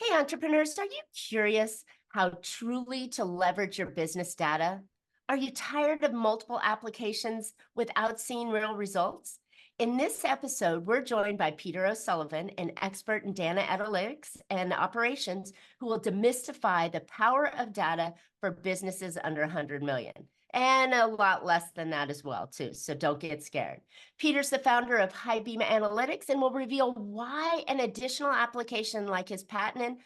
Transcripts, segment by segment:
Hey, entrepreneurs, are you curious how truly to leverage your business data? Are you tired of multiple applications without seeing real results? In this episode, we're joined by Peter O'Sullivan, an expert in data analytics and operations, who will demystify the power of data for businesses under 100 million. And a lot less than that as well, too. So don't get scared. Peter's the founder of HighBeam Analytics and will reveal why an additional application like his patented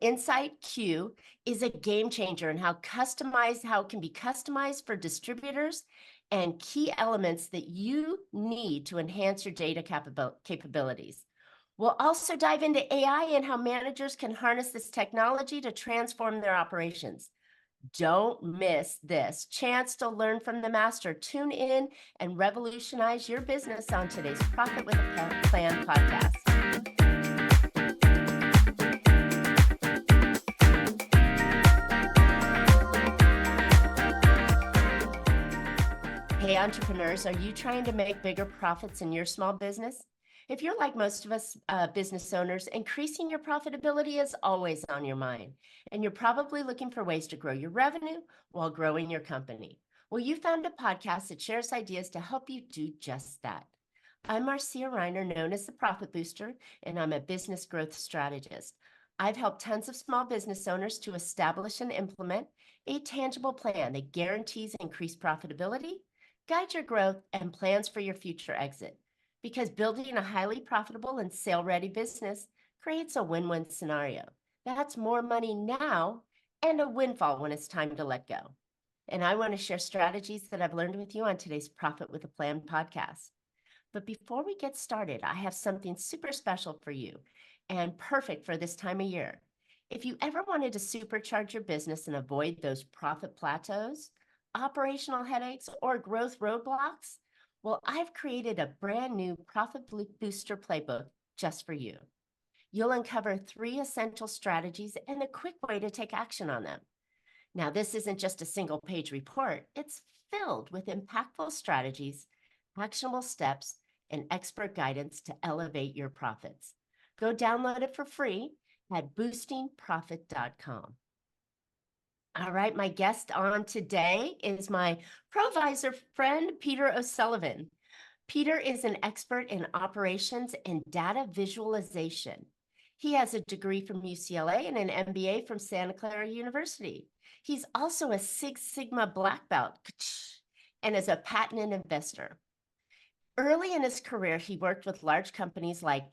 Insight Q is a game changer and how it can be customized for distributors and key elements that you need to enhance your data capabilities. We'll also dive into AI and how managers can harness this technology to transform their operations. Don't miss this chance to learn from the master. Tune in and revolutionize your business on today's Profit with a Plan podcast. Hey, entrepreneurs, are you trying to make bigger profits in your small business? If you're like most of us business owners, increasing your profitability is always on your mind, and you're probably looking for ways to grow your revenue while growing your company. Well, you found a podcast that shares ideas to help you do just that. I'm Marcia, Riner, known as the Profit Booster, and I'm a business growth strategist. I've helped tons of small business owners to establish and implement a tangible plan that guarantees increased profitability, guide your growth, and plans for your future exit. Because building a highly profitable and sale-ready business creates a win-win scenario. That's more money now and a windfall when it's time to let go. And I want to share strategies that I've learned with you on today's Profit with a Plan podcast. But before we get started, I have something super special for you and perfect for this time of year. If you ever wanted to supercharge your business and avoid those profit plateaus, operational headaches, or growth roadblocks, well, I've created a brand new Profit Booster playbook just for you. You'll uncover 3 essential strategies and a quick way to take action on them. Now, this isn't just a single page report. It's filled with impactful strategies, actionable steps, and expert guidance to elevate your profits. Go download it for free at boostingprofit.com. All right, my guest on today is my provisor friend, Peter O'Sullivan. Peter is an expert in operations and data visualization. He has a degree from UCLA and an MBA from Santa Clara University. He's also a Six Sigma black belt and is a patent investor. Early in his career, he worked with large companies like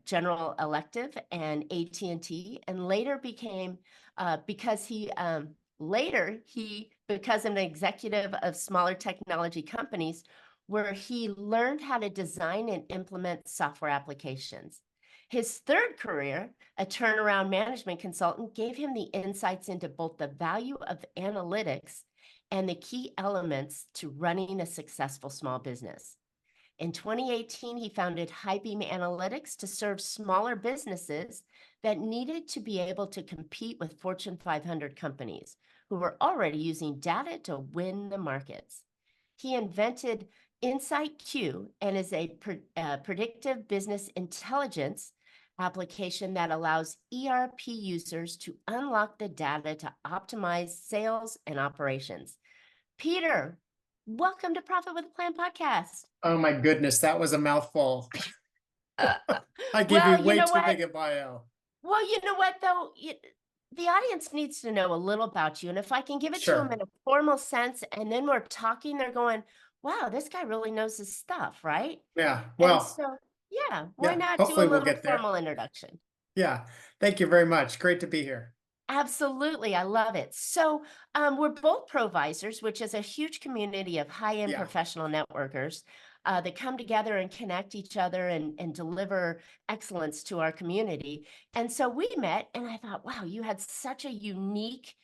General Electric and AT&T, and later became because an executive of smaller technology companies where he learned how to design and implement software applications. His third career, a turnaround management consultant, gave him the insights into both the value of analytics and the key elements to running a successful small business. In 2018, he founded HighBeam Analytics to serve smaller businesses that needed to be able to compete with Fortune 500 companies who were already using data to win the markets. He invented Insight Q and is a predictive business intelligence application that allows ERP users to unlock the data to optimize sales and operations. Peter, welcome to Profit with a Plan podcast. Oh my goodness, that was a mouthful. I gave Well, you way you know too what? big a bio. Well, you know what, though? The audience needs to know a little about you. And if I can give it to them Sure. in a formal sense, and then we're talking, they're going, wow, this guy really knows his stuff, right? Yeah. And Well, so, yeah, why yeah. not do a Hopefully we'll little get there. formal introduction? Yeah. Thank you very much. Great to be here. Absolutely. I love it. So we're both provisors, which is a huge community of high-end Yeah. professional networkers that come together and connect each other and deliver excellence to our community. And so we met and I thought, wow, you had such a unique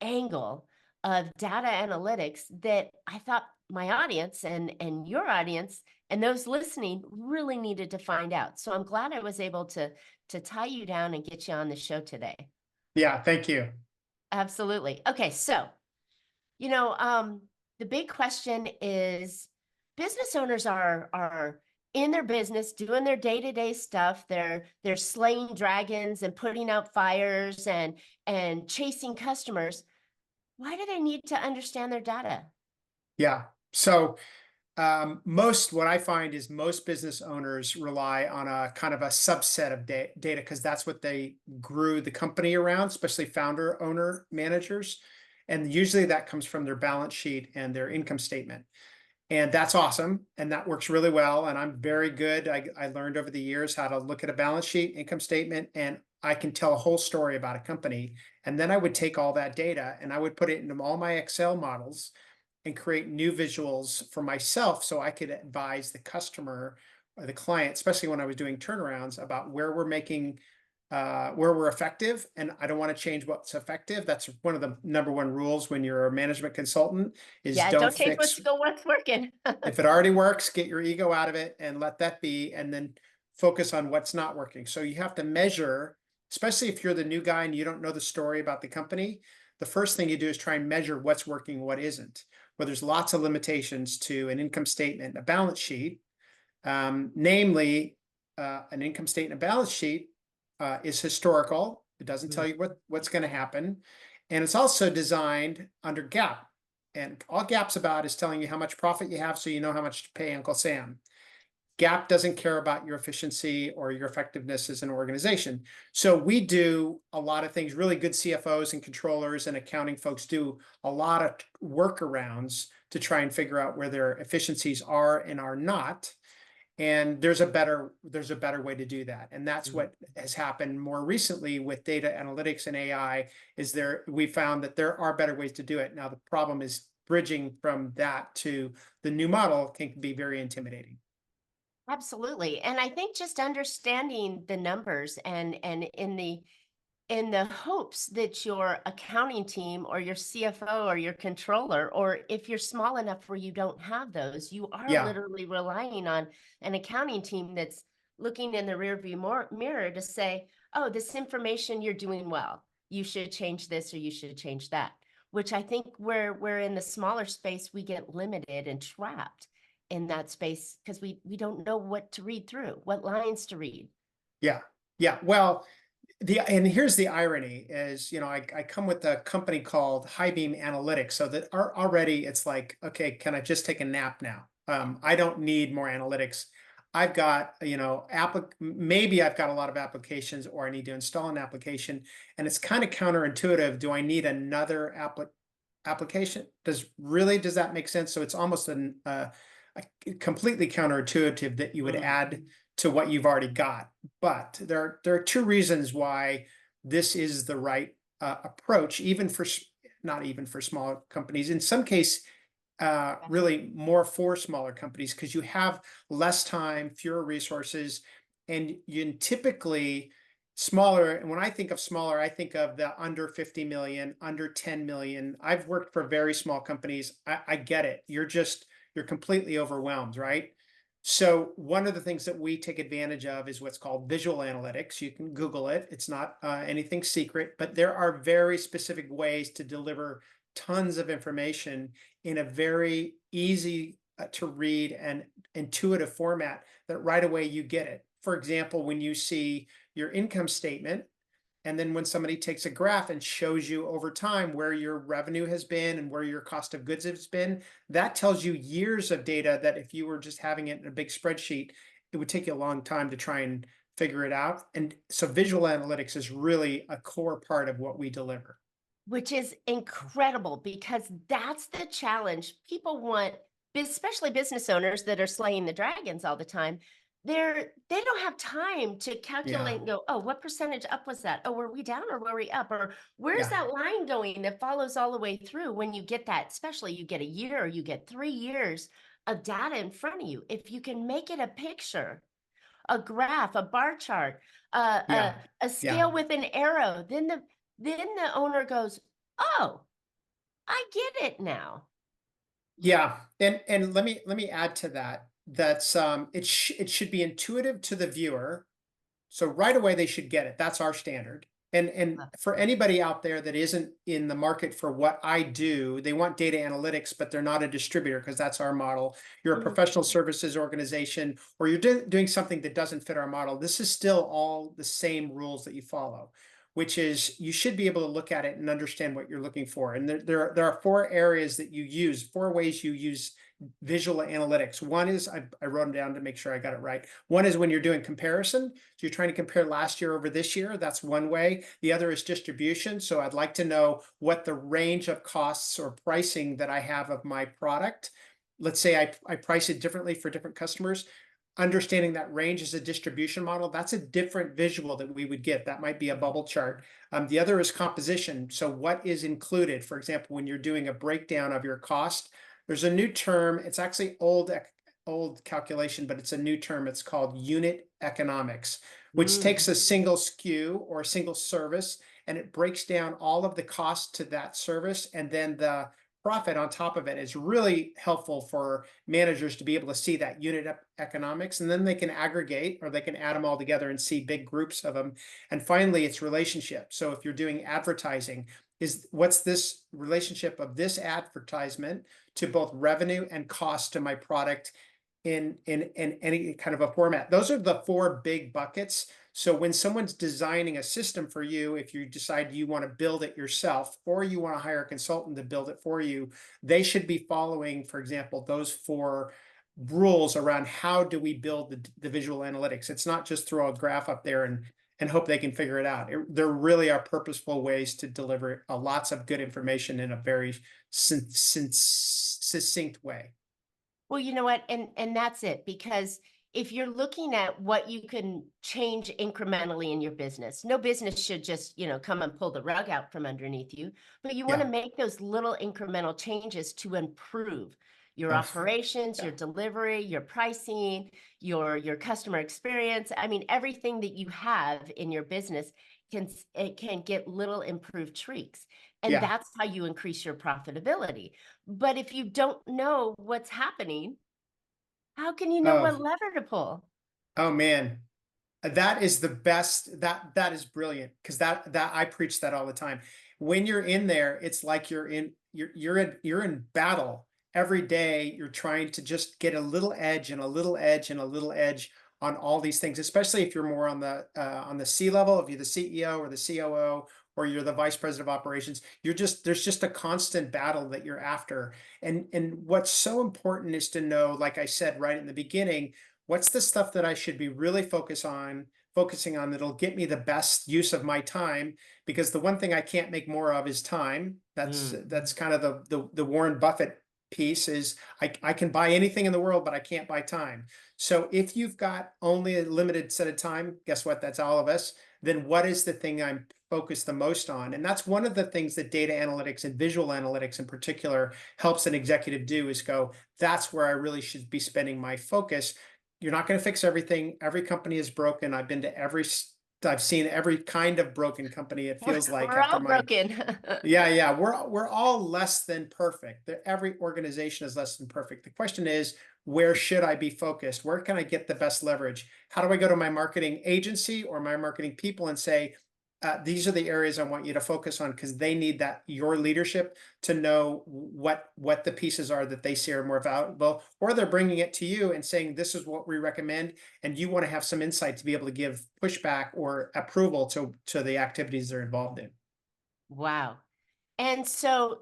angle of data analytics that I thought my audience and your audience and those listening really needed to find out. So I'm glad I was able to tie you down and get you on the show today. Yeah. Thank you. Absolutely. Okay, so, the big question is business owners are in their business, doing their day-to-day stuff. They're slaying dragons and putting out fires and chasing customers. Why do they need to understand their data? Yeah. So what I find is most business owners rely on a kind of a subset of data because that's what they grew the company around, especially founder, owner, managers. And usually that comes from their balance sheet and their income statement. And that's awesome. And that works really well. And I'm very good. I learned over the years how to look at a balance sheet, income statement, and I can tell a whole story about a company. And then I would take all that data and I would put it into all my Excel models and create new visuals for myself so I could advise the customer or the client, especially when I was doing turnarounds, about where we're effective. And I don't want to change what's effective. That's one of the number one rules when you're a management consultant is Yeah, don't don't change fix. what's working. If it already works, get your ego out of it and let that be, and then focus on what's not working. So you have to measure, especially if you're the new guy and you don't know the story about the company. The first thing you do is try and measure what's working, what isn't. Well, there's lots of limitations to an income statement, a balance sheet. Namely, an income statement, a balance sheet is historical. It doesn't tell you what's going to happen, and it's also designed under GAAP. And all GAP's about is telling you how much profit you have, so you know how much to pay Uncle Sam. GAAP doesn't care about your efficiency or your effectiveness as an organization. So we do a lot of things. Really good CFOs and controllers and accounting folks do a lot of workarounds to try and figure out where their efficiencies are and are not. And there's a better way to do that. And that's what has happened more recently with data analytics and AI we found that there are better ways to do it. Now, the problem is bridging from that to the new model can be very intimidating. Absolutely. And I think just understanding the numbers and in the hopes that your accounting team or your CFO or your controller, or if you're small enough where you don't have those, you are Yeah, literally relying on an accounting team that's looking in the rearview mirror to say, oh, this information you're doing well. You should change this or you should change that, which I think we're in the smaller space, we get limited and trapped in that space because we don't know what to read through, what lines to read. yeah, yeah. Well, and here's the irony is, I come with a company called HighBeam Analytics, so that already it's like, okay, can I just take a nap now? I don't need more analytics. I've got, maybe I've got a lot of applications or I need to install an application, and it's kind of counterintuitive. Do I need another application? Does that make sense? So it's almost completely counterintuitive that you would add to what you've already got. But there are two reasons why this is the right approach, not even for small companies. In some case, really more for smaller companies because you have less time, fewer resources, and you typically smaller. And when I think of smaller, I think of the under 50 million, under 10 million. I've worked for very small companies. I get it. You're completely overwhelmed, right? So one of the things that we take advantage of is what's called visual analytics. You can Google it. It's not anything secret, but there are very specific ways to deliver tons of information in a very easy to read and intuitive format that right away you get it. For example, when you see your income statement, and then when somebody takes a graph and shows you over time where your revenue has been and where your cost of goods has been, that tells you years of data that if you were just having it in a big spreadsheet, it would take you a long time to try and figure it out. And so visual analytics is really a core part of what we deliver. Which is incredible because that's the challenge. People want, especially business owners that are slaying the dragons all the time. They don't have time to Yeah, calculate and go, oh, what percentage up was that? Oh, were we down or were we up? Or where's yeah, that line going that follows all the way through when you get that, especially you get a year or you get 3 years of data in front of you. If you can make it a picture, a graph, a bar chart, yeah, a yeah. scale with an arrow, then the owner goes, oh, I get it now. Yeah, and let me add to that. That's it should be intuitive to the viewer. So right away they should get it. That's our standard. And for anybody out there that isn't in the market for what I do, they want data analytics, but they're not a distributor because that's our model. You're a Mhm. professional services organization, or you're doing something that doesn't fit our model. This is still all the same rules that you follow, which is you should be able to look at it and understand what you're looking for. And there are four areas that you use, four ways you use visual analytics. One is, I wrote them down to make sure I got it right. One is when you're doing comparison. So you're trying to compare last year over this year. That's one way. The other is distribution. So I'd like to know what the range of costs or pricing that I have of my product. Let's say I price it differently for different customers. Understanding that range is a distribution model, that's a different visual that we would get. That might be a bubble chart. The other is composition. So what is included? For example, when you're doing a breakdown of your cost, there's a new term. It's actually old calculation, but it's a new term. It's called unit economics, which takes a single SKU or a single service and it breaks down all of the cost to that service, and then the profit on top of it. Is really helpful for managers to be able to see that unit economics, and then they can aggregate or they can add them all together and see big groups of them. And finally, it's relationship. So if you're doing advertising, what's this relationship of this advertisement to both revenue and cost to my product in any kind of a format? Those are the four big buckets. So when someone's designing a system for you, if you decide you want to build it yourself or you want to hire a consultant to build it for you, they should be following, for example, those four rules around how do we build the visual analytics. It's not just throw a graph up there and hope they can figure it out. There really are purposeful ways to deliver lots of good information in a very succinct way. Well, you know what? And that's it, because if you're looking at what you can change incrementally in your business, no business should just, come and pull the rug out from underneath you, but you want to Yeah. make those little incremental changes to improve your Oh, operations, your yeah. delivery, your pricing, your customer experience. I mean, everything that you have in your business it can get little improved tweaks. And Yeah. that's how you increase your profitability. But if you don't know what's happening, how can you know Oh, what lever to pull? oh man. That is the best. That is brilliant, because that I preach that all the time. When you're in there, it's like you're in battle every day. You're trying to just get a little edge and a little edge and a little edge on all these things, especially if you're more on the C level, if you're the CEO or the COO or you're the vice president of operations. There's just a constant battle that you're after. And what's so important is to know, like I said right in the beginning, what's the stuff that I should be really focusing on that'll get me the best use of my time? Because the one thing I can't make more of is time. That's kind of the Warren Buffett piece. Is I can buy anything in the world, but I can't buy time. So if you've got only a limited set of time, guess what? That's all of us. Then what is the thing I'm focused the most on? And that's one of the things that data analytics and visual analytics in particular helps an executive do, is go, that's where I really should be spending my focus. You're not going to fix everything. Every company is broken. I've seen every kind of broken company. It feels like We're after all my, broken. yeah, we're all less than perfect. Every organization is less than perfect. The question is, where should I be focused? Where can I get the best leverage? How do I go to my marketing agency or my marketing people and say, these are the areas I want you to focus on, because they need your leadership to know what the pieces are that they see are more valuable, or they're bringing it to you and saying, this is what we recommend, and you want to have some insight to be able to give pushback or approval to the activities they're involved in. Wow. And so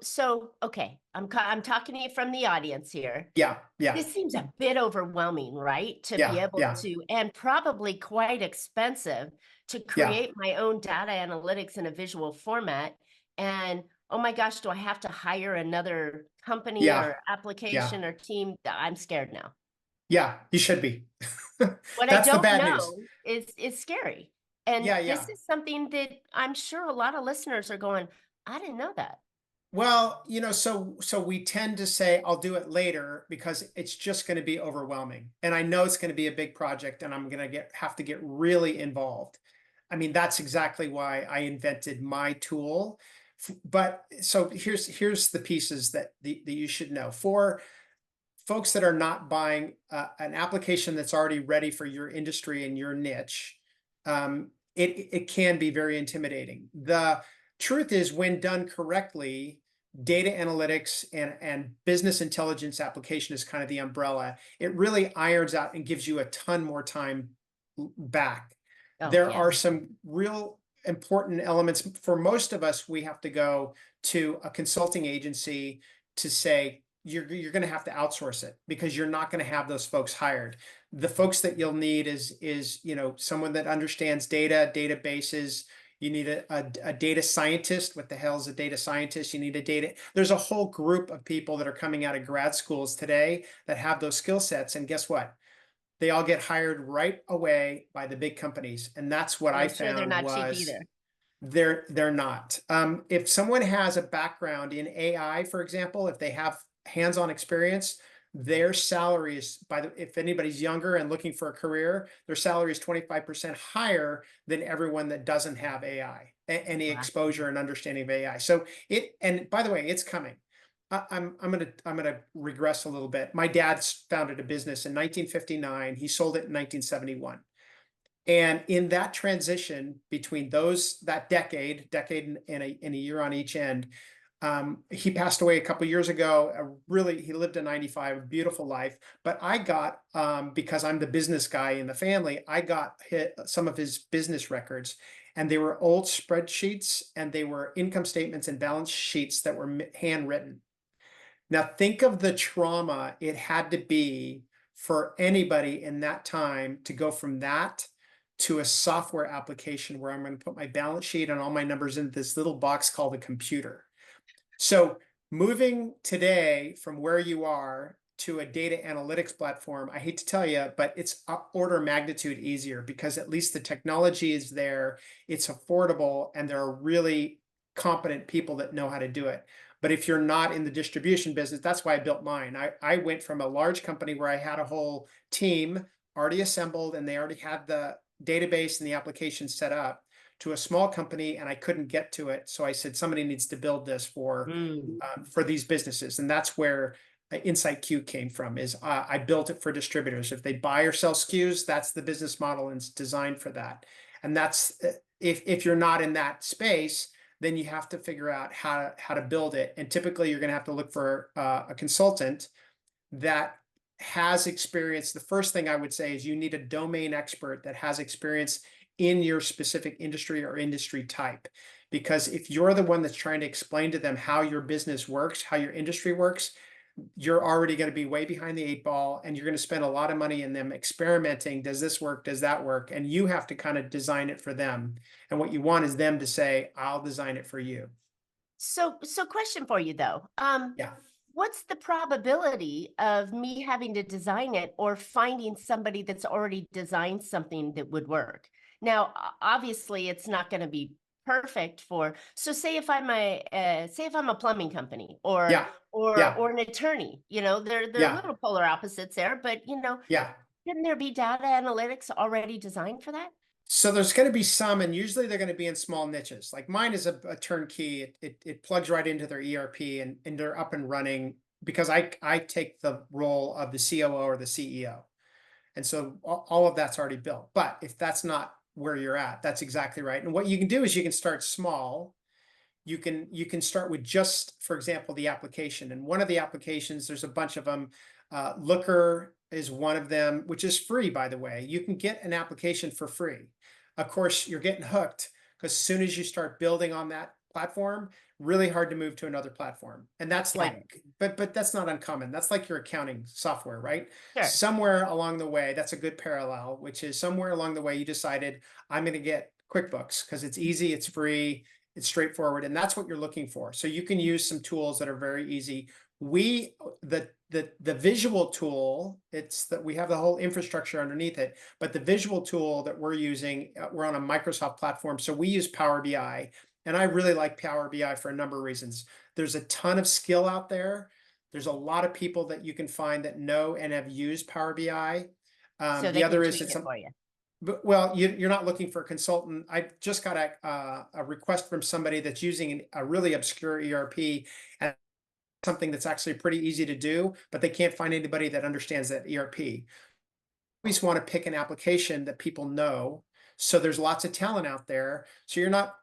okay, I'm talking to you from the audience here. Yeah, yeah, This seems a bit overwhelming, right? To be yeah, able yeah, to, and probably quite expensive, to yeah, create my own data analytics in a visual format. And oh my gosh, do I have to hire another company yeah, or yeah, application or team? I'm scared now. yeah. You should be. What I That's the don't bad news. know is scary. And Yeah, this yeah. is something that I'm sure a lot of listeners are going, I didn't know that. Well, so we tend to say I'll do it later because it's just going to be overwhelming. And I know it's going to be a big project and I'm going to have to get really involved. I mean, that's exactly why I invented my tool. But so here's the pieces that you should know. For folks that are not buying an application that's already ready for your industry and your niche, it can be very intimidating. The truth is, when done correctly, data analytics and business intelligence application is kind of the umbrella. It really irons out and gives you a ton more time back. Oh, There yeah. are some real important elements. For most of us, we have to go to a consulting agency to say, you're going to have to outsource it because you're not going to have those folks hired. The folks that you'll need is someone that understands data, databases. You need a data scientist. What the hell is a data scientist? You need a data. There's a whole group of people that are coming out of grad schools today that have those skill sets. And guess what? They all get hired right away by the big companies. And that's what And I I'm sure they're found not cheap was either. they're not. If someone has a background in AI, for example, if they have hands-on experience, their salary is if anybody's younger and looking for a career, their salary is 25% higher than everyone that doesn't have AI, any Wow. exposure and understanding of AI. So and by the way, it's coming. I'm gonna regress a little bit. My dad founded a business in 1959. He sold it in 1971. And in that transition between that decade and a year on each end, he passed away a couple years ago. He lived to 95, a beautiful life. But I got, because I'm the business guy in the family, I got some of his business records, and they were old spreadsheets, and they were income statements and balance sheets that were handwritten. Now think of the trauma it had to be for anybody in that time to go from that to a software application where I'm going to put my balance sheet and all my numbers in this little box called a computer. So moving today from where you are to a data analytics platform, I hate to tell you, but it's order of magnitude easier because at least the technology is there, it's affordable, and there are really competent people that know how to do it. But if you're not in the distribution business, that's why I built mine. I went from a large company where I had a whole team already assembled and they already had the database and the application set up, to a small company, and I couldn't get to it. So I said, somebody needs to build this for these businesses. And that's where Insight Q came from, is I built it for distributors. If they buy or sell SKUs, that's the business model, and it's designed for that. And that's, if you're not in that space, then you have to figure out how to build it. And typically you're going to have to look for a consultant that has experience. The first thing I would say is you need a domain expert that has experience in your specific industry or industry type. Because if you're the one that's trying to explain to them how your business works, how your industry works, you're already going to be way behind the 8 ball, and you're going to spend a lot of money in them experimenting. Does this work? Does that work? And you have to kind of design it for them. And what you want is them to say, I'll design it for you. So question for you though. Yeah. What's the probability of me having to design it or finding somebody that's already designed something that would work? Now, obviously, it's not going to be perfect for. So, say if I'm a plumbing company Yeah. Yeah. or an attorney, they're Yeah. little polar opposites there, but Yeah. shouldn't there be data analytics already designed for that? So there's going to be some, and usually they're going to be in small niches. Like mine is a turnkey. It plugs right into their ERP, and they're up and running because I take the role of the COO or the CEO. And so all of that's already built. But if that's not where you're at, that's exactly right. And what you can do is you can start small. You can start with just, for example, the application. And one of the applications, there's a bunch of them. Looker is one of them, which is free, by the way. You can get an application for free. Of course, you're getting hooked because as soon as you start building on that platform, really hard to move to another platform. And that's Got like, but that's not uncommon. That's like your accounting software, right? Sure. Somewhere along the way, that's a good parallel, which is somewhere along the way you decided, I'm going to get QuickBooks because it's easy, it's free, it's straightforward, and that's what you're looking for. So you can use some tools that are very easy. The visual tool, it's that we have the whole infrastructure underneath it, but the visual tool that we're using, we're on a Microsoft platform, so we use Power BI, and I really like Power BI for a number of reasons. There's a ton of skill out there. There's a lot of people that you can find that know and have used Power BI. So The they can other is tweak it's it for you. but well, you're not looking for a consultant. I just got a request from somebody that's using a really obscure ERP and something that's actually pretty easy to do, but they can't find anybody that understands that ERP. Always want to pick an application that people know. So there's lots of talent out there. So you're not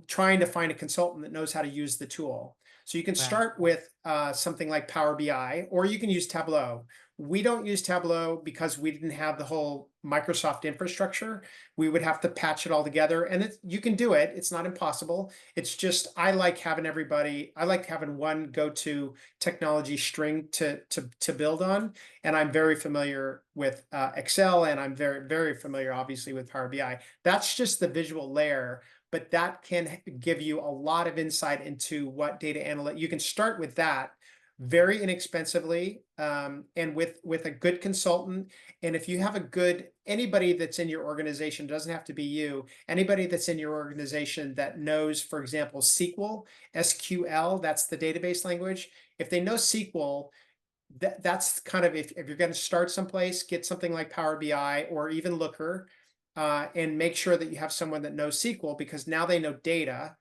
trying to find a consultant that knows how to use the tool. So you can Right. start with something like Power BI, or you can use Tableau. We don't use Tableau because we didn't have the whole Microsoft infrastructure. We would have to patch it all together, and you can do it. It's not impossible. It's just I like having everybody. I like having one go-to technology string to build on, and I'm very familiar with Excel, and I'm very familiar, obviously, with Power BI. That's just the visual layer, but that can give you a lot of insight into what data analytics. You can start with that very inexpensively, and with a good consultant. And if you have a good anybody that's in your organization, doesn't have to be you, anybody that's in your organization that knows, for example, SQL, that's the database language. If they know SQL, that's kind of, if you're going to start someplace, get something like Power BI or even Looker, and make sure that you have someone that knows SQL, because now they know data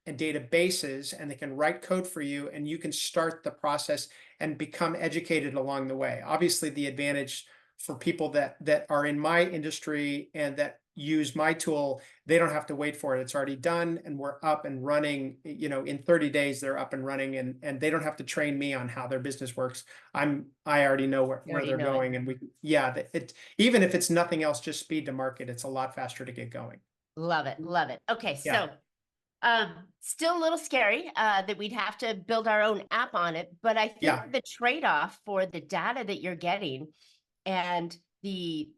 and databases, and they can write code for you, and you can start the process and become educated along the way. Obviously, the advantage for people that are in my industry and that use my tool, they don't have to wait for it. It's already done, and we're up and running. In 30 days, they're up and running, and they don't have to train me on how their business works. I already know where already they're know it. going, and even if it's nothing else, just speed to market, it's a lot faster to get going. Love it. Love it. Okay. Yeah. So, still a little scary, that we'd have to build our own app on it, but I think Yeah. the trade-off for the data that you're getting and the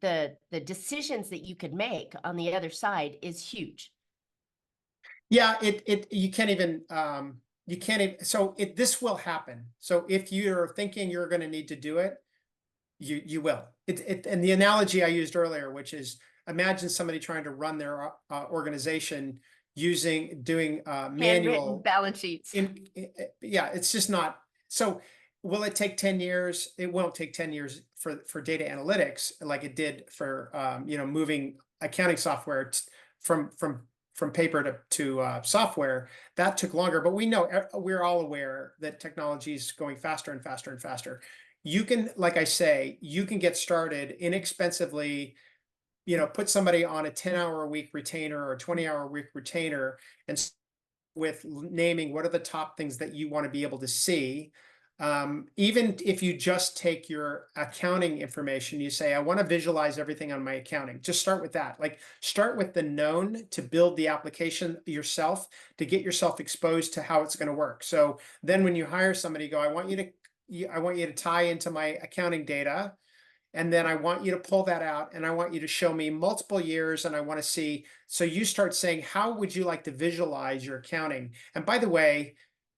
decisions that you could make on the other side is huge. Yeah, you can't even, so this will happen. So if you're thinking you're going to need to do it, you will. And the analogy I used earlier, which is, imagine somebody trying to run their organization doing Handwritten manual balance sheets. yeah, it's just not. So will it take 10 years? It won't take 10 years for data analytics like it did for moving accounting software from paper to software. That took longer, but we're all aware that technology is going faster and faster and faster. You can, like I say, you can get started inexpensively, put somebody on a 10-hour-a-week retainer or 20-hour-a-week retainer, and with naming what are the top things that you want to be able to see. Even if you just take your accounting information, you say, I want to visualize everything on my accounting. Just start with that. Like, start with the known to build the application yourself, to get yourself exposed to how it's going to work. So then when you hire somebody, go, I want you to tie into my accounting data. And then I want you to pull that out, and I want you to show me multiple years, and I want to see. So you start saying, how would you like to visualize your accounting? And by the way,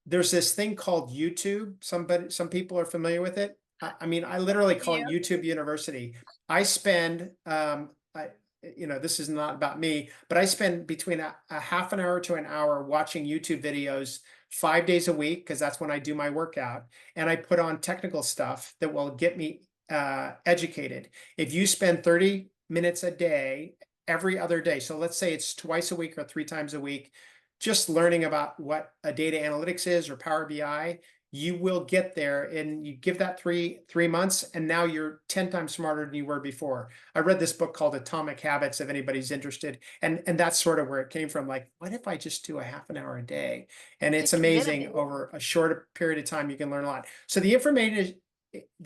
there's this thing called YouTube. Some people are familiar with it. I mean, I literally call it Yeah. YouTube University. I spend, this is not about me, but I spend between a half an hour to an hour watching YouTube videos 5 days a week, because that's when I do my workout. And I put on technical stuff that will get me educated. If you spend 30 minutes a day, every other day, so let's say it's twice a week or 3 times a week, just learning about what a data analytics is or Power BI, you will get there. And you give that three months, and now you're 10 times smarter than you were before. I read this book called Atomic Habits, if anybody's interested, and that's sort of where it came from. Like, what if I just do a half an hour a day? And it's Just commit a amazing. bit. Over a short period of time, you can learn a lot. So the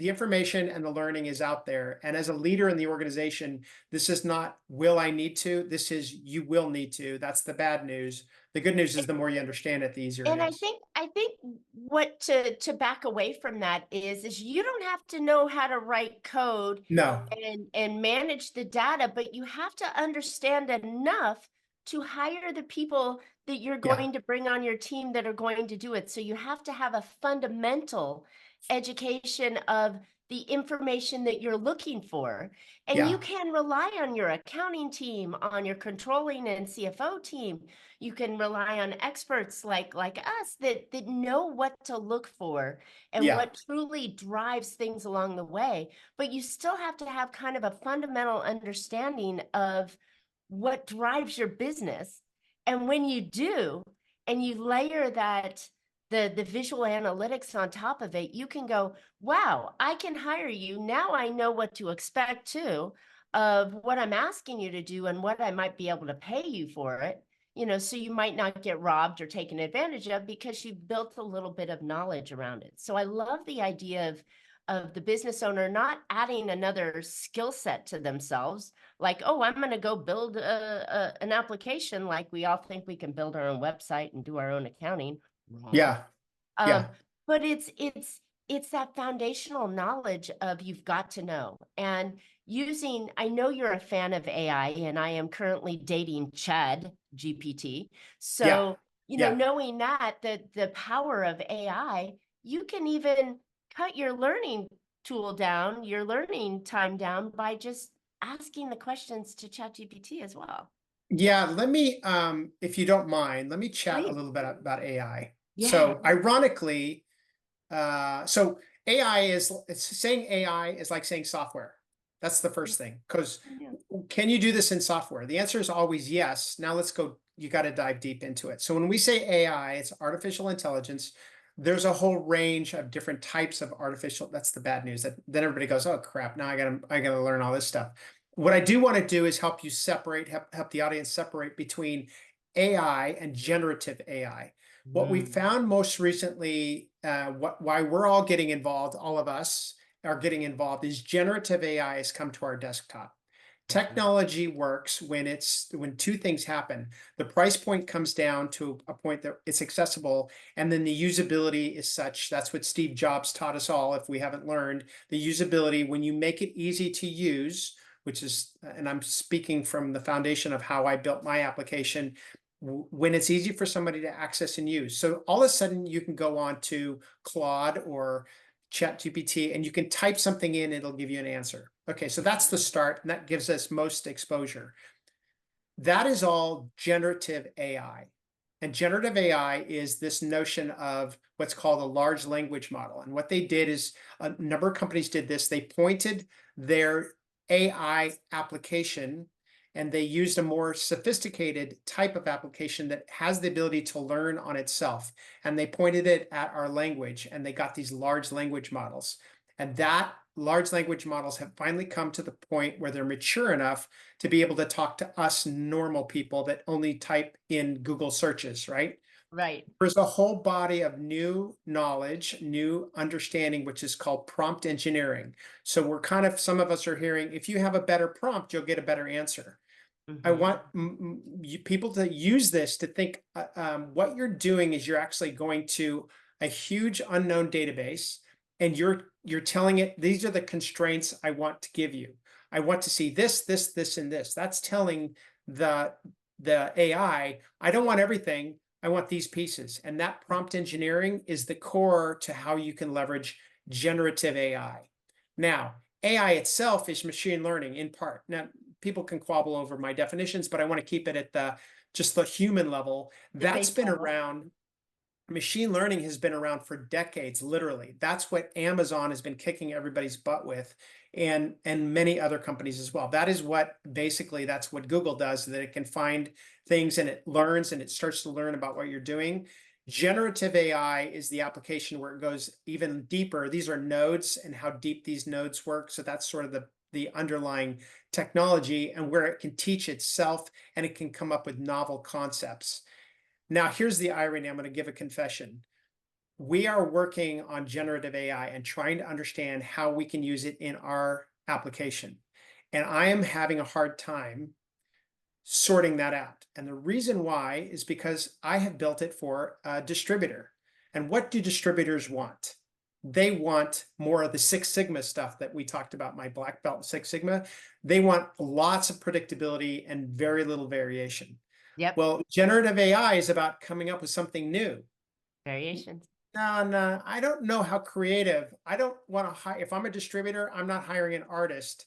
information and the learning is out there. And as a leader in the organization, this is not, will I need to? This is, you will need to. That's the bad news. The good news is, the more you understand it, the easier it And is. I think what to back away from that is you don't have to know how to write code No. and manage the data, but you have to understand enough to hire the people that you're Yeah. going to bring on your team that are going to do it. So you have to have a fundamental education of the information that you're looking for. And you Yeah. can rely on your accounting team, on your controlling and CFO team. You can rely on experts like us that know what to look for and Yeah. what truly drives things along the way. But you still have to have kind of a fundamental understanding of what drives your business. And when you do, and you layer that the visual analytics on top of it, you can go, wow, I can hire you. Now I know what to expect too. of what I'm asking you to do and what I might be able to pay you for it, so you might not get robbed or taken advantage of because you've built a little bit of knowledge around it. So I love the idea of the business owner not adding another skill set to themselves, like, oh, I'm going to go build an application, like we all think we can build our own website and do our own accounting. Wrong. Yeah. Um, Yeah. but it's that foundational knowledge of you've got to know. And using, I know you're a fan of AI, and I am currently dating Chad GPT. Yeah. So, Yeah. knowing that the power of AI, you can even cut your learning tool down, your learning time down by just asking the questions to Chat GPT as well. Yeah, let me, if you don't mind, let me chat a Please. little bit about AI. Yeah. So ironically, so AI is, it's saying AI is like saying software. That's the first thing. Because can you do this in software? The answer is always yes. Now let's go, you got to dive deep into it. So when we say AI, it's artificial intelligence. There's a whole range of different types of artificial, that's the bad news. That then everybody goes, oh crap, now I gotta learn all this stuff. What I do want to do is help you separate, help the audience separate between AI and generative AI. What we found most recently, why we're all getting involved, all of us are getting involved, is generative AI has come to our desktop. Technology works when two things happen. The price point comes down to a point that it's accessible, and then the usability is such. That's what Steve Jobs taught us all, if we haven't learned. The usability, when you make it easy to use, which is, and I'm speaking from the foundation of how I built my application, when it's easy for somebody to access and use. So all of a sudden you can go on to Claude or ChatGPT and you can type something in, it'll give you an answer. Okay, so that's the start, and that gives us most exposure. That is all generative AI. And generative AI is this notion of what's called a large language model. And what they did is, a number of companies did this. They pointed their AI application and they used a more sophisticated type of application that has the ability to learn on itself. And they pointed it at our language, and they got these large language models. And that large language models have finally come to the point where they're mature enough to be able to talk to us normal people that only type in Google searches, right? Right. There's a whole body of new knowledge, new understanding, which is called prompt engineering. So we're kind of, some of us are hearing, if you have a better prompt, you'll get a better answer. I want people to use this to think, what you're doing is you're actually going to a huge unknown database, and you're telling it, these are the constraints I want to give you. I want to see this, this, this, and this. That's telling the AI, I don't want everything. I want these pieces. And that prompt engineering is the core to how you can leverage generative AI. Now, AI itself is machine learning in part. Now, people can quabble over my definitions, but I want to keep it at just the human level. That's been around. Machine learning has been around for decades, literally. That's what Amazon has been kicking everybody's butt with, and many other companies as well. That is what, basically, that's what Google does, that it can find things and it learns and it starts to learn about what you're doing. Generative AI is the application where it goes even deeper. These are nodes and how deep these nodes work. So that's sort of the underlying technology, and where it can teach itself and it can come up with novel concepts. Now, here's the irony. I'm going to give a confession. We are working on generative AI and trying to understand how we can use it in our application. And I am having a hard time sorting that out. And the reason why is because I have built it for a distributor. And what do distributors want? They want more of the Six Sigma stuff that we talked about, my black belt in Six Sigma. They want lots of predictability and very little variation. Yep. Well, generative AI is about coming up with something new. Variations. No, I don't know how creative. I don't want to hire. If I'm a distributor, I'm not hiring an artist,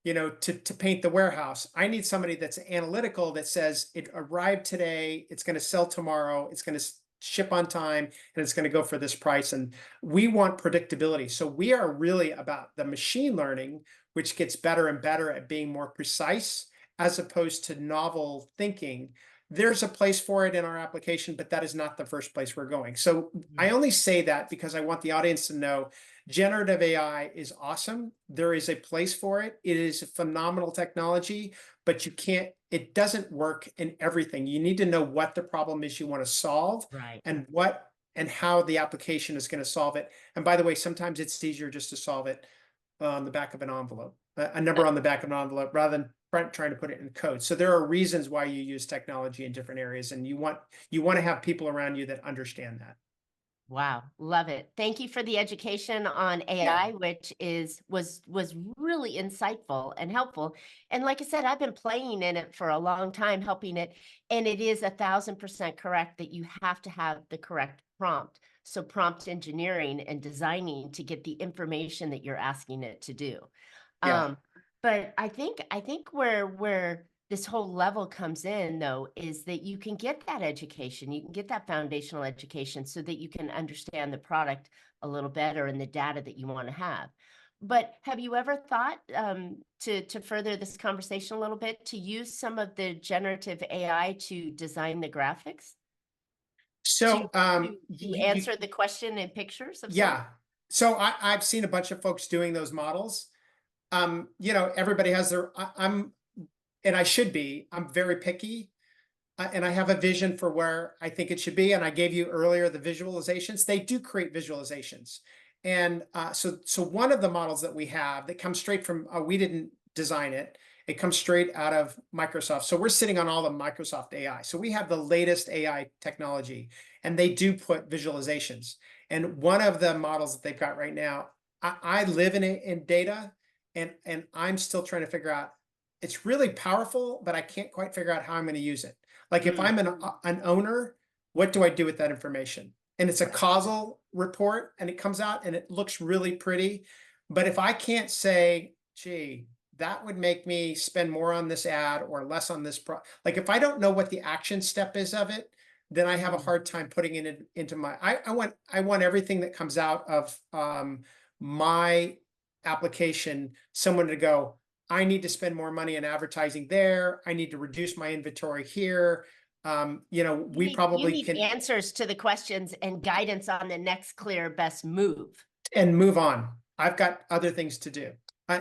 to paint the warehouse. I need somebody that's analytical, that says it arrived today, it's going to sell tomorrow, it's going to ship on time, and it's going to go for this price. And we want predictability. So we are really about the machine learning, which gets better and better at being more precise as opposed to novel thinking. There's a place for it in our application, but that is not the first place we're going. So I only say that because I want the audience to know generative AI is awesome. There is a place for it. It is a phenomenal technology, but it doesn't work in everything. You need to know what the problem is you want to solve Right. and how the application is going to solve it. And by the way, sometimes it's easier just to solve it on the back of an envelope, a number on the back of an envelope, rather than trying to put it in code. So there are reasons why you use technology in different areas, and you want to have people around you that understand that. Wow, love it. Thank you for the education on Yeah. AI, which was really insightful and helpful. And like I said, I've been playing in it for a long time, helping it, and it is 1,000% correct that you have to have the correct prompt. So prompt engineering and designing to get the information that you're asking it to do. Yeah. Um, but I think where this whole level comes in though is that you can get that education, you can get that foundational education so that you can understand the product a little better and the data that you want to have. But have you ever thought to further this conversation a little bit to use some of the generative AI to design the graphics to So to answer the question in pictures of some? yeah. So I've seen a bunch of folks doing those models. Everybody has I'm and I should be. I'm very picky, and I have a vision for where I think it should be. And I gave you earlier the visualizations. They do create visualizations, and so one of the models that we have that comes straight from we didn't design it. It comes straight out of Microsoft. So we're sitting on all the Microsoft AI. So we have the latest AI technology, and they do put visualizations. And one of the models that they've got right now, I live in data, and I'm still trying to figure out. It's really powerful, but I can't quite figure out how I'm going to use it. Like if Mm, I'm an owner, what do I do with that information? And it's a right. causal report, and it comes out and it looks really pretty. But if I can't say, gee, that would make me spend more on this ad or less on this like if I don't know what the action step is of it, then I have a Mm. hard time putting it into my I want everything that comes out of my application, someone to go, I need to spend more money in advertising there. I need to reduce my inventory here. You We you probably need can answers to the questions and guidance on the next clear best move. and move on. I've got other things to do,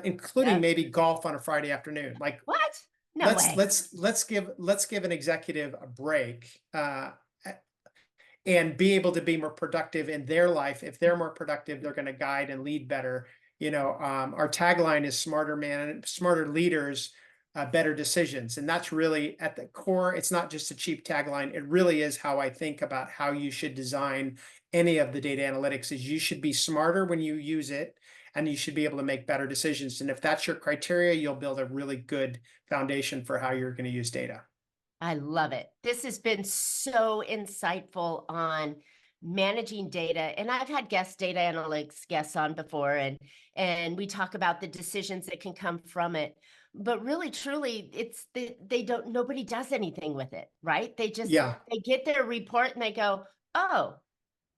including Yep. maybe golf on a Friday afternoon. Like What? No let's way. let's let's give an executive a break, and be able to be more productive in their life. If they're more productive, they're going to guide and lead better. Our tagline is smarter leaders, better decisions. And that's really at the core. It's not just a cheap tagline. It really is how I think about how you should design any of the data analytics is you should be smarter when you use it, and you should be able to make better decisions. And if that's your criteria, you'll build a really good foundation for how you're going to use data. I love it. This has been so insightful on managing data. And I've had data analytics guests on before, and we talk about the decisions that can come from it. But really, truly, they don't nobody does anything with it, right? Yeah. They get their report and they go, oh,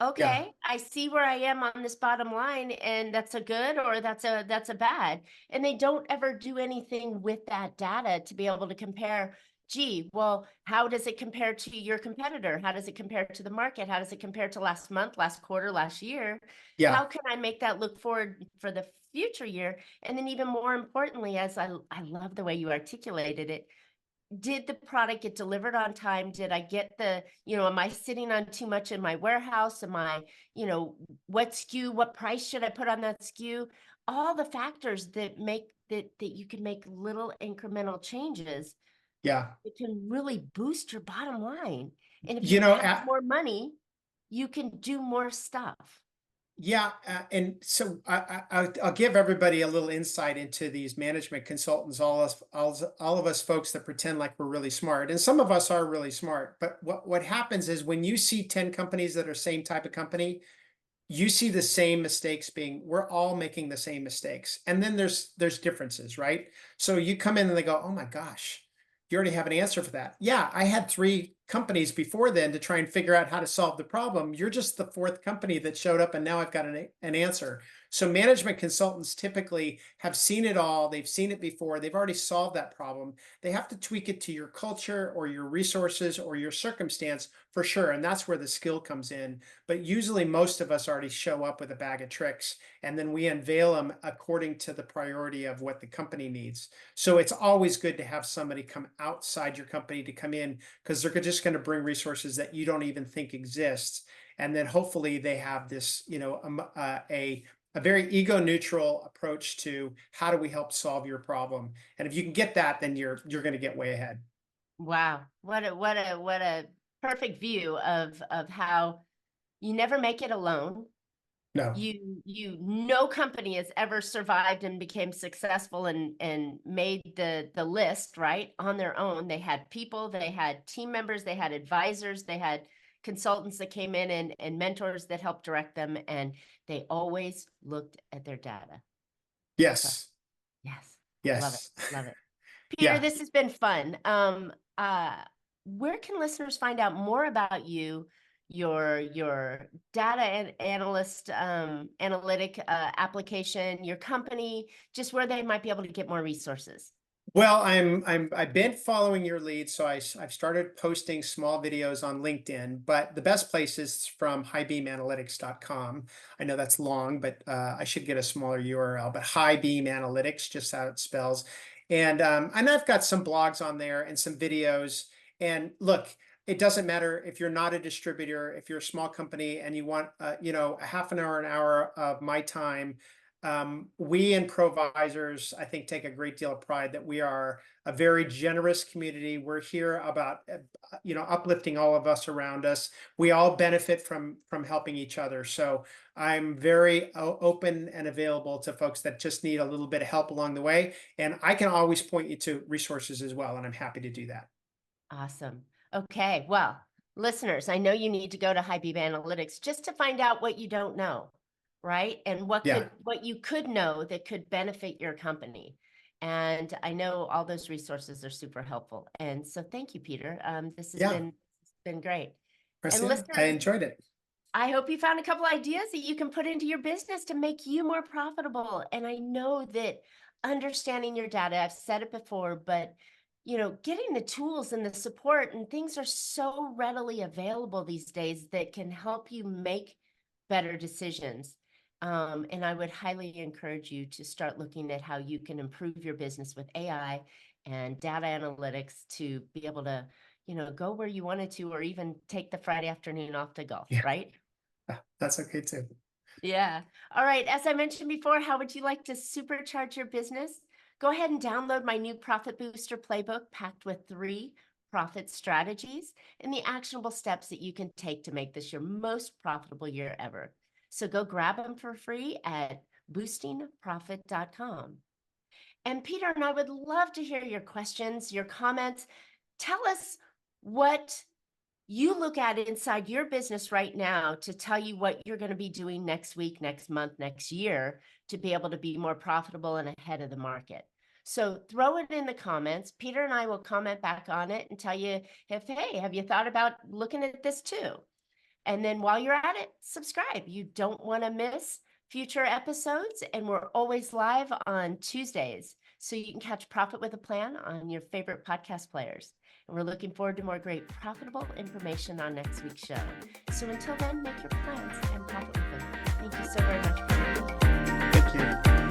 Yeah. okay, I see where I am on this bottom line, and that's a good or that's a bad. And they don't ever do anything with that data to be able to compare, gee, well, how does it compare to your competitor? How does it compare to the market? How does it compare to last month, last quarter, last year? Yeah. How can I make that look forward for the future year? And then even more importantly, as I love the way you articulated it, did the product get delivered on time? Did I get am I sitting on too much in my warehouse? Am I, what SKU, what price should I put on that SKU? All the factors that make that you can make little incremental changes Yeah. that can really boost your bottom line. And if you You know, have more money, you can do more stuff. Yeah, and so I'll give everybody a little insight into these management consultants, all of us folks that pretend like we're really smart, and some of us are really smart. But what happens is when you see 10 companies that are same type of company, you see the same mistakes we're all making the same mistakes, and then there's differences, right? So you come in and they go, oh my gosh, you already have an answer for that. Yeah, I had 3 companies before then to try and figure out how to solve the problem. You're just the fourth company that showed up, and now I've got an answer. So management consultants typically have seen it all. They've seen it before. They've already solved that problem. They have to tweak it to your culture or your resources or your circumstance for sure. And that's where the skill comes in. But usually most of us already show up with a bag of tricks, and then we unveil them according to the priority of what the company needs. So it's always good to have somebody come outside your company to come in, because they're just going to bring resources that you don't even think exist. And then hopefully they have this, a very ego neutral approach to how do we help solve your problem. And if you can get that, then you're going to get way ahead. Wow. What a perfect view of how you never make it alone. No. No company has ever survived and became successful and made the list, right, on their own. They had people, they had team members, they had advisors, they had consultants that came in and mentors that helped direct them, and they always looked at their data. Yes. So, yes. Yes. Love it. Love it. Peter, Yeah. this has been fun. Where can listeners find out more about you, your data and analyst analytic application, your company, just where they might be able to get more resources? Well, I've been following your lead, so I've started posting small videos on LinkedIn, but the best place is from highbeamanalytics.com. I know that's long, but I should get a smaller URL, but HighBeam Analytics, just how it spells. And I've got some blogs on there and some videos. And look, it doesn't matter if you're not a distributor, if you're a small company and you want, a half an hour of my time. We in Provisors, I think, take a great deal of pride that we are a very generous community. We're here about, uplifting all of us around us. We all benefit from helping each other. So I'm very open and available to folks that just need a little bit of help along the way. And I can always point you to resources as well. And I'm happy to do that. Awesome. Okay. Well, listeners, I know you need to go to HighBeam Analytics just to find out what you don't know, right? And what you could know that could benefit your company. And I know all those resources are super helpful. And so thank you, Peter. This has been great. Marcia, and listeners, I enjoyed it. I hope you found a couple ideas that you can put into your business to make you more profitable. And I know that understanding your data, I've said it before, but getting the tools and the support and things are so readily available these days that can help you make better decisions. And I would highly encourage you to start looking at how you can improve your business with AI and data analytics to be able to, go where you wanted to, or even take the Friday afternoon off to golf, right? That's okay too. Yeah. All right. As I mentioned before, how would you like to supercharge your business? Go ahead and download my new Profit Booster Playbook packed with 3 profit strategies and the actionable steps that you can take to make this your most profitable year ever. So go grab them for free at boostingprofit.com. And Peter and I would love to hear your questions, your comments. Tell us what you look at inside your business right now to tell you what you're going to be doing next week, next month, next year to be able to be more profitable and ahead of the market. So throw it in the comments. Peter and I will comment back on it and tell you if, hey, have you thought about looking at this too? And then while you're at it, subscribe. You don't want to miss future episodes. And we're always live on Tuesdays. So you can catch Profit with a Plan on your favorite podcast players. And we're looking forward to more great profitable information on next week's show. So until then, make your plans and profit with them. Thank you so very much. Thank you.